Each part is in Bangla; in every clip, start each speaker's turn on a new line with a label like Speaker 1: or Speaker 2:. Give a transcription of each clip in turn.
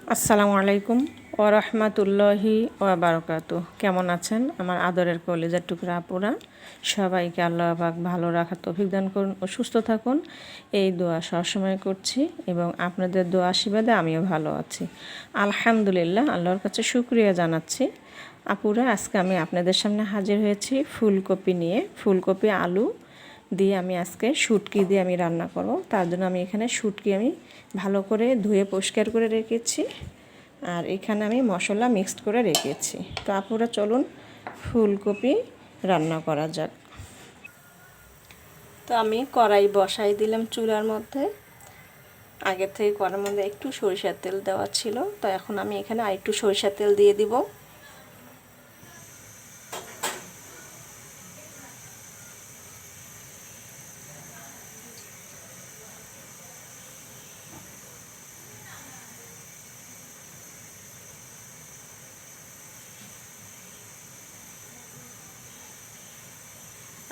Speaker 1: আসসালামু আলাইকুম ওয়া রাহমাতুল্লাহি ওয়া বারাকাতুহু। কেমন আছেন আমার আদরের কলিজার টুকরা আপুরা? সবাইকে আল্লাহ পাক ভালো রাখার তৌফিক দান করুন ও সুস্থ থাকুন, এই দোয়া সবসময় করছি এবং আপনাদের দোয়া আশীর্বাদে আমিও ভালো আছি আলহামদুলিল্লাহ। আল্লাহর কাছে শুকরিয়া জানাচ্ছি। আপুরা, আজকে আমি আপনাদের সামনে হাজির হয়েছি ফুলকপি নিয়ে। ফুলকপি আলু দিয়ে আমি আজকে শুটকি দিয়ে আমি রান্না করব। তার জন্য আমি এখানে শুটকি ভালো করে ধুয়ে পরিষ্কার করে রেখেছি, আর এখানে আমি মশলা মিক্সড করে রেখেছি। তো আপুরা চলুন ফুলকপি রান্না করা যাক। তো আমি কড়াই বসাই দিলাম চুলার মধ্যে। আগে থেকে কড়াইয়ের মধ্যে একটু সরিষার তেল দেওয়া ছিল, তো এখন আমি এখানে আরেকটু সরিষার তেল দিয়ে দিব।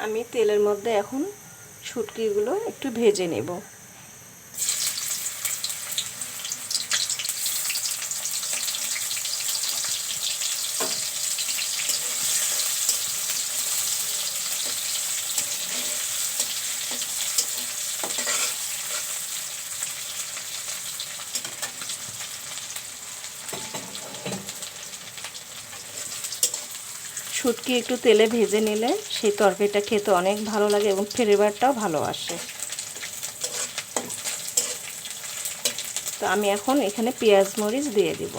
Speaker 1: আমি তেলের মধ্যে এখন শুটকিগুলো একটু ভেজে নেব। শুটকি একটু তেলে ভেজে নিলে সেই তরকারিটা খেতে অনেক ভালো লাগে এবং ফ্লেভারটাও ভালো আসে। তো আমি এখন এখানে পেঁয়াজ মরিচ দিয়ে দিব।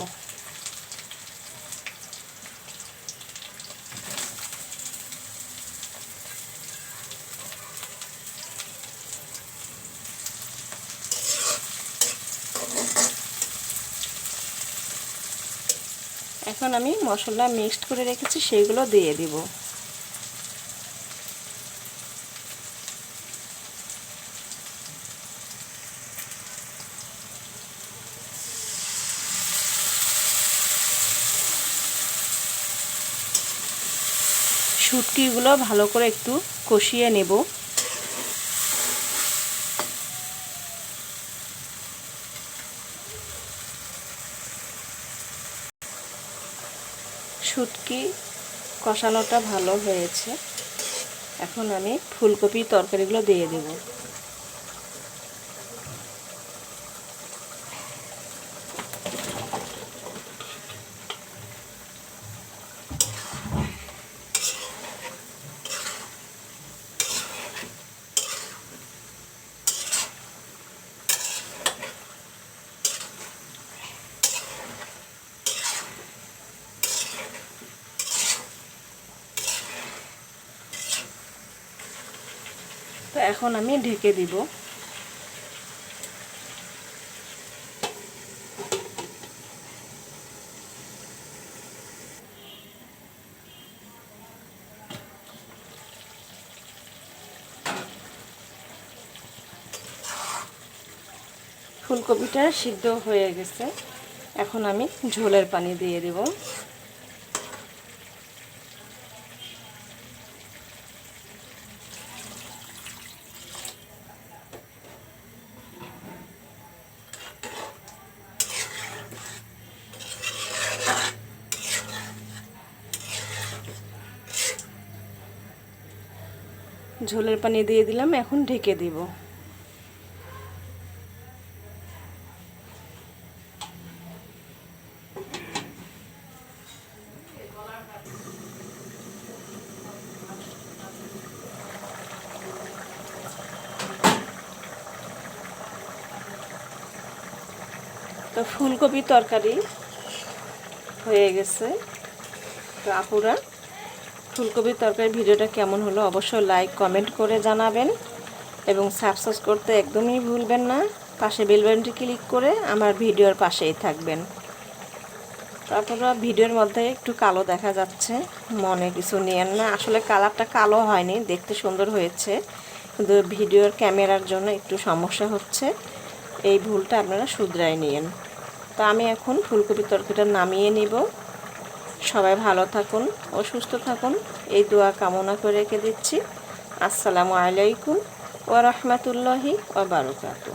Speaker 1: এখন আমি মশলা মিক্সড করে রেখেছি সেগুলো দিয়ে দিব। শুটকিগুলো ভালো করে একটু কষিয়ে নেব। শুটকি কষানোটা ভালো হয়েছে, এখন আমি ফুলকপি তরকারিগুলো দিয়ে দেব। তো এখন আমি ঢেকে দিব। ফুলকপিটা সিদ্ধ হয়ে গেছে, এখন আমি ঝোলের পানি দিয়ে দেব। ঝোলের পানি দিয়ে দিলাম, এখন ঢেকে দিব। তো ফুলকপি তরকারি হয়ে গেছে। তো আপুরা, ফুলকপির তরকারি ভিডিওটা কেমন হলো অবশ্যই লাইক কমেন্ট করে জানাবেন এবং সাবস্ক্রাইব করতে একদমই ভুলবেন না। পাশে বেল বাটনটি ক্লিক করে আমার ভিডিওর পাশেই থাকবেন। তারপরে ভিডিওর মধ্যে একটু কালো দেখা যাচ্ছে, মনে কিছু নিয়েন না, আসলে কালারটা কালো হয়নি, দেখতে সুন্দর হয়েছে, কিন্তু ভিডিওর ক্যামেরার জন্য একটু সমস্যা হচ্ছে, এই ভুলটা আপনারা শুধরাই নিয়েন। তো আমি এখন ফুলকপি তরকারিটা নামিয়ে নিব। সবাই ভালো থাকুন ও সুস্থ থাকুন, এই দোয়া কামনা করে রেখে দিচ্ছি। আসসালামু আলাইকুম ওয়া রাহমাতুল্লাহি ওয়া বারাকাতুহু।